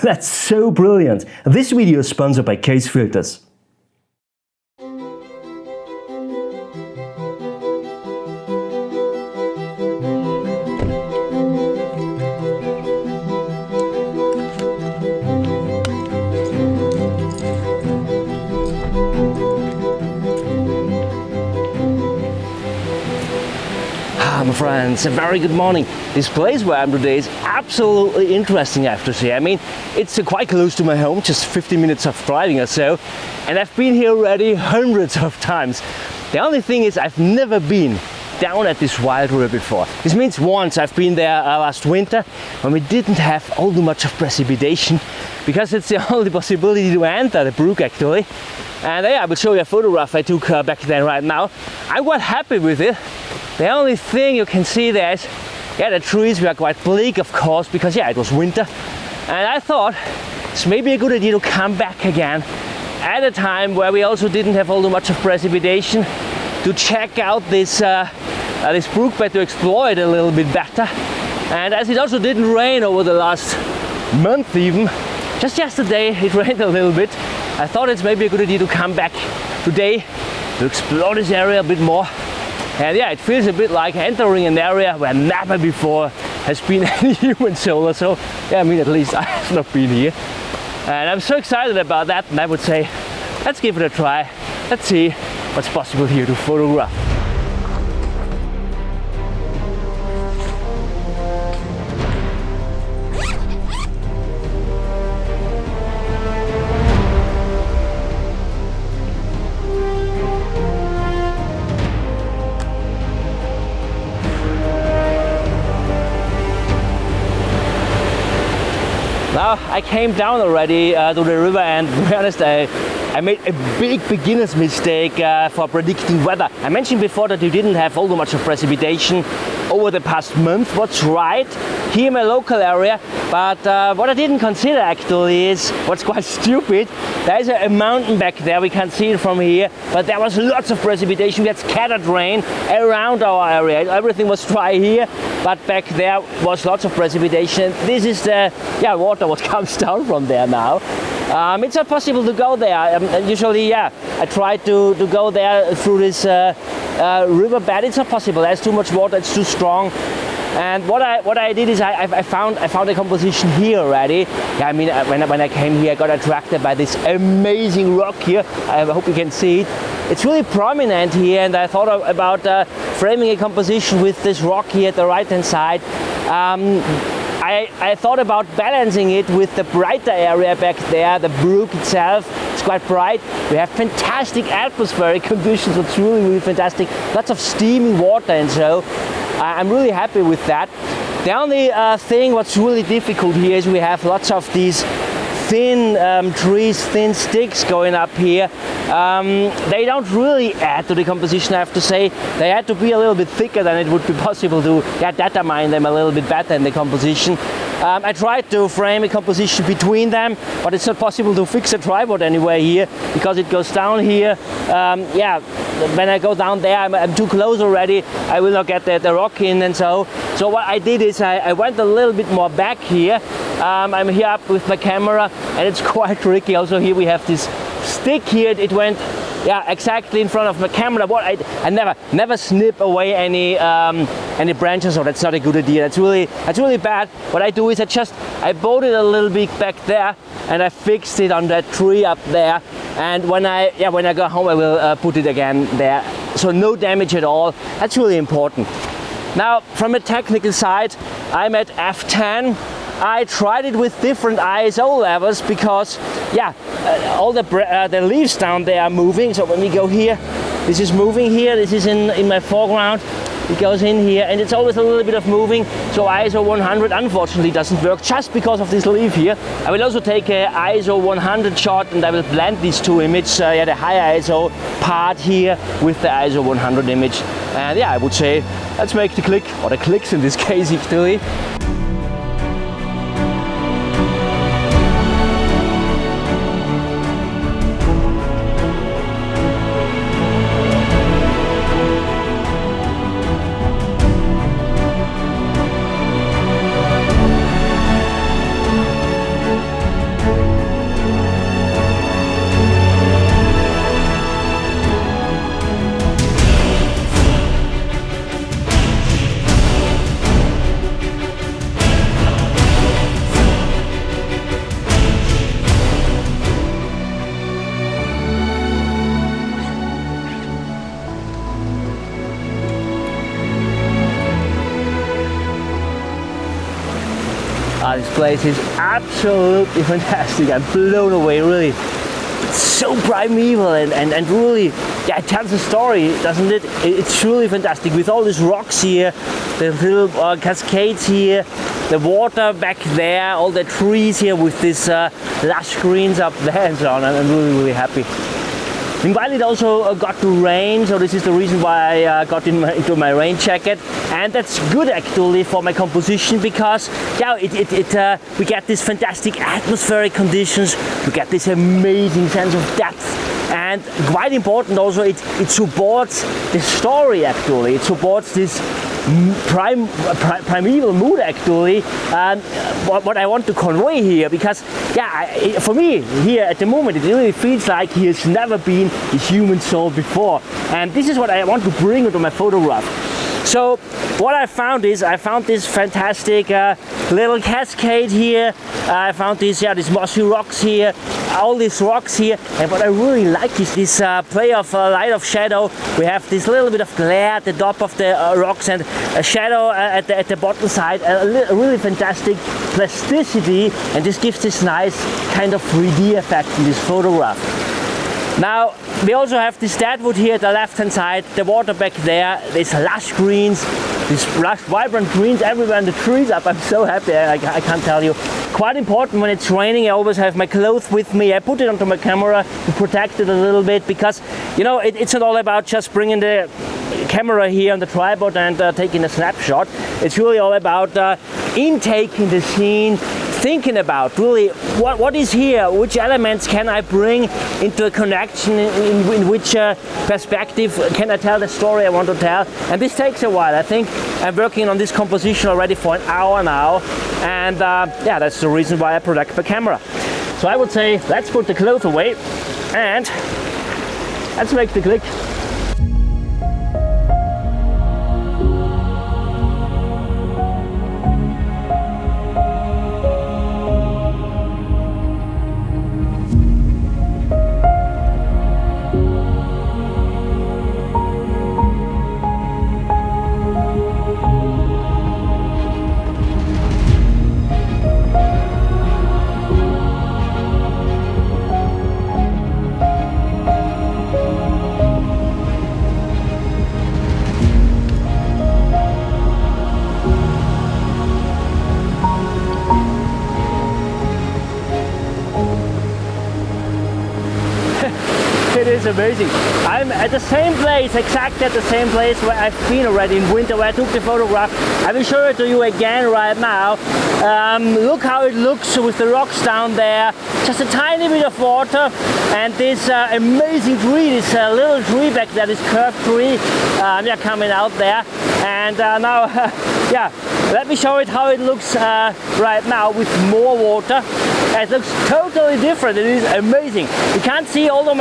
That's so brilliant! This video is sponsored by Case Filters. My friends, a very good morning. This place where I am today is absolutely interesting, I have to say. I mean, it's quite close to my home, just 15 minutes of driving or so, and I've been here already hundreds of times. The only thing is I've never been down at this wild river before. This means once I've been there last winter when we didn't have all too much of precipitation, because it's the only possibility to enter the brook actually. And yeah, I will show you a photograph I took back then right now. I'm quite happy with it. The only thing you can see there is, yeah, the trees were quite bleak, of course, because yeah, it was winter. And I thought it's maybe a good idea to come back again at a time where we also didn't have all too much of precipitation, to check out this brook bed, to explore it a little bit better. And as it also didn't rain over the last month even, just yesterday it rained a little bit, I thought it's maybe a good idea to come back today to explore this area a bit more. And yeah, it feels a bit like entering an area where never before has been any human soul. So yeah, I mean, at least I have not been here. And I'm so excited about that, and I would say, let's give it a try. Let's see what's possible here to photograph. Now, I came down already to the river, and to be honest, I made a big beginner's mistake for predicting weather. I mentioned before that we didn't have all too much of precipitation over the past month. What's right here in my local area, but what I didn't consider actually is what's quite stupid. There is a mountain back there, we can't see it from here, but there was lots of precipitation. We had scattered rain around our area. Everything was dry here, but back there was lots of precipitation. This is the water what comes down from there now. It's not possible to go there. Usually, yeah, I try to go there through this riverbed. It's not possible. There's too much water. It's too strong. And what I did is I found a composition here already. Yeah, I mean, when I came here, I got attracted by this amazing rock here. I hope you can see it. It's really prominent here, and I thought about framing a composition with this rock here at the right-hand side. I thought about balancing it with the brighter area back there, the brook itself. It's quite bright. We have fantastic atmospheric conditions. It's really, really fantastic. Lots of steaming water, and so I'm really happy with that. The only thing what's really difficult here is we have lots of these thin trees, thin sticks going up here. They don't really add to the composition, I have to say. They had to be a little bit thicker than it would be possible to determine them a little bit better in the composition. I tried to frame a composition between them, but it's not possible to fix a tripod anywhere here because it goes down here. When I go down there, I'm too close already. I will not get the rock in, and so what I did is I went a little bit more back here. I'm here up with my camera, and it's quite tricky. Also here we have this stick here. It went exactly in front of my camera. I never snip away any branches, so that's not a good idea. That's really bad. What I do is I bowed it a little bit back there, and I fixed it on that tree up there. And when I go home, I will put it again there. So no damage at all. That's really important. Now, from a technical side, I'm at f10. I tried it with different ISO levels because, all the leaves down there are moving. So when we go here, this is moving here. This is in my foreground. It goes in here, and it's always a little bit of moving. So ISO 100 unfortunately doesn't work just because of this leaf here. I will also take a ISO 100 shot, and I will blend these two images. The high ISO part here with the ISO 100 image. And I would say let's make the click, or the clicks in this case actually. place is absolutely fantastic. I'm blown away, really. It's so primeval and really, yeah, it tells a story, doesn't it? It's truly fantastic with all these rocks here, the little cascades here, the water back there, all the trees here with these lush greens up there and so on. I'm really, really happy. Meanwhile, it also got to rain, so this is the reason why I got into my rain jacket, and that's good actually for my composition because yeah, we get these fantastic atmospheric conditions, we get this amazing sense of depth, and quite important also, it supports the story actually. It supports this primeval mood actually, and what I want to convey here, because yeah, for me here at the moment it really feels like he has never been a human soul before, and this is what I want to bring into my photograph. So what I found is I found this fantastic little cascade here. I found these mossy rocks here, all these rocks here, and what I really like is this play of light of shadow. We have this little bit of glare at the top of the rocks and a shadow at the bottom side, a really fantastic plasticity, and this gives this nice kind of 3D effect in this photograph. Now, we also have this deadwood here at the left-hand side, the water back there, these lush greens, these lush, vibrant greens everywhere, and the trees up. I'm so happy, I can't tell you. Quite important when it's raining, I always have my clothes with me. I put it onto my camera to protect it a little bit because, you know, it's not all about just bringing the camera here on the tripod and taking a snapshot. It's really all about intaking the scene, thinking about really what is here, which elements can I bring into a connection, in which perspective can I tell the story I want to tell. And this takes a while. I think I'm working on this composition already for an hour now, and yeah, that's the reason why I protect the camera. So I would say let's put the clothes away and let's make the click. It is amazing. I'm at the same place, exactly at the same place where I've been already in winter, where I took the photograph. I will show it to you again right now. Look how it looks with the rocks down there. Just a tiny bit of water, and this amazing tree, this little tree back there, this curved tree, yeah, coming out there. And now, yeah, let me show it how it looks right now with more water. It looks totally different. It is amazing. You can't see all the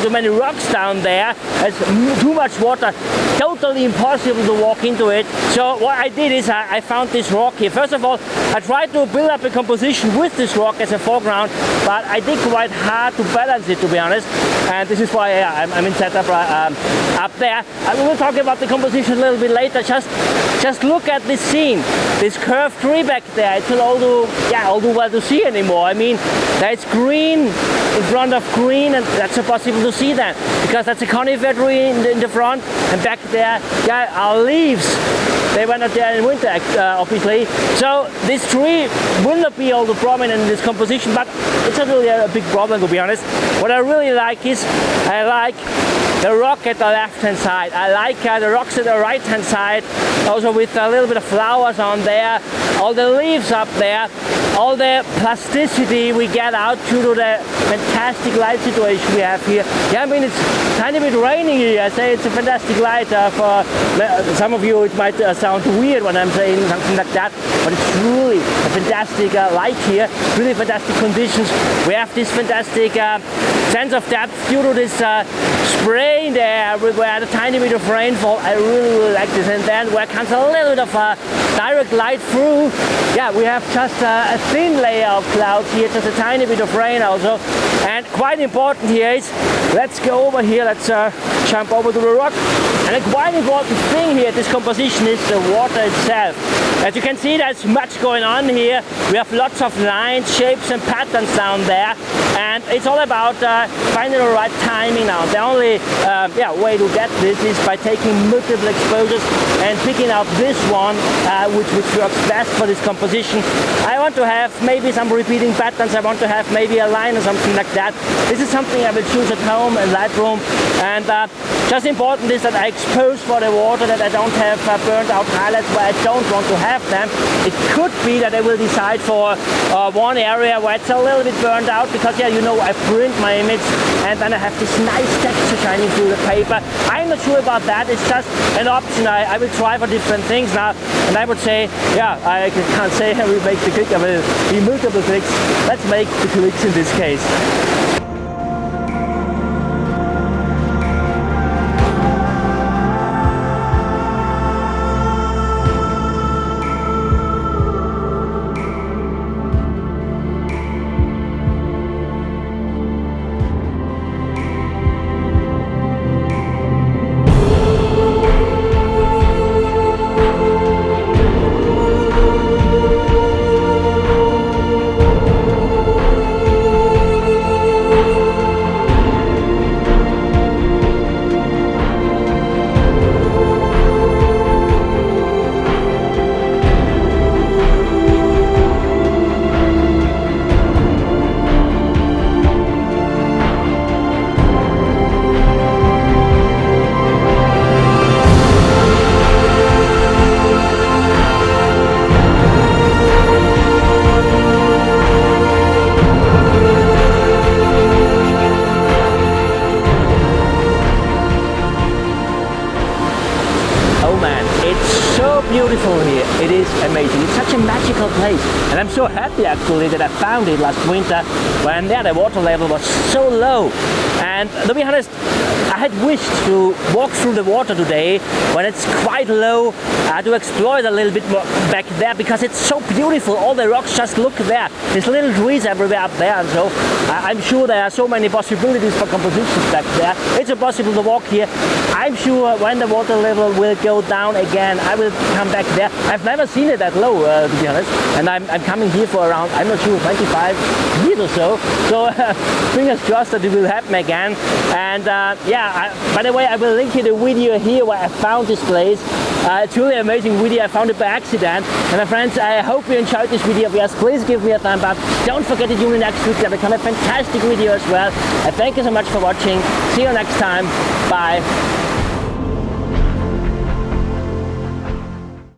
many rocks down there. There's too much water. Totally impossible to walk into it. So what I did is I found this rock here. First of all, I tried to build up a composition with this rock as a foreground, but I did quite hard to balance it, to be honest. And this is why I'm in setup up there. We will talk about the composition a little bit later. Just look at this scene. This curved tree back there. It's not all too well to see anymore. I mean, there's green in front of green, and that's impossible to see that because that's a conifer tree in the front, and back there, yeah, are leaves. They were not there in winter, obviously. So this tree will not be all too prominent in this composition, but it's not really a big problem, to be honest. What I really like is I like the rock at the left-hand side. I like the rocks at the right-hand side, also with a little bit of flowers on there, all the leaves up there, all the plasticity we get out due to the fantastic light situation we have here. Yeah, I mean, it's a tiny bit raining here. I say it's a fantastic light. For some of you it might sound weird when I'm saying something like that, but it's really a fantastic light here, really fantastic conditions. We have this fantastic sense of depth due to this spray there everywhere, a tiny bit of rainfall. I really like this, and then where comes a little bit of direct light through. Yeah, we have just a thin layer of clouds here, just a tiny bit of rain also. And quite important here is, let's go over here, let's jump over to the rock. And a quite important thing here, this composition, is the water itself. As you can see, there's much going on here. We have lots of lines, shapes and patterns down there. And it's all about finding the right timing now. The only way to get this is by taking multiple exposures and picking out this one, which works best for this composition. I want to have maybe some repeating patterns. I want to have maybe a line or something like that. This is something I will choose at home in Lightroom. And just important is that I expose for the water, that I don't have burnt out highlights where I don't want to have them. It could be that I will decide for one area where it's a little bit burned out, because yeah, you know, I print my image and then I have this nice texture shining through the paper. I'm not sure about that. It's just an option. I will try for different things now, and I would say, yeah, I can't say I will make the click. I will be multiple clicks. Let's make the clicks in this case. Beautiful here. It is amazing. It's such a magical place, and I'm so happy actually that I found it last winter when the water level was so low. And to be honest, I had wished to walk through the water today when it's quite low, to explore it a little bit more back there, because it's so beautiful. All the rocks, just look there. There's little trees everywhere up there, and so I'm sure there are so many possibilities for compositions back there. It's impossible to walk here. I'm sure when the water level will go down again, I will come back there. I've never seen it that low, to be honest, and I'm coming here for around, I'm not sure, 25 years or so. So fingers crossed that it will happen again. And by the way, I will link you the video here where I found this place. It's really an amazing video. I found it by accident. And my friends, I hope you enjoyed this video. Yes, please give me a thumb up. Don't forget to tune in next week. There will come a fantastic video as well. Thank you so much for watching. See you next time. Bye.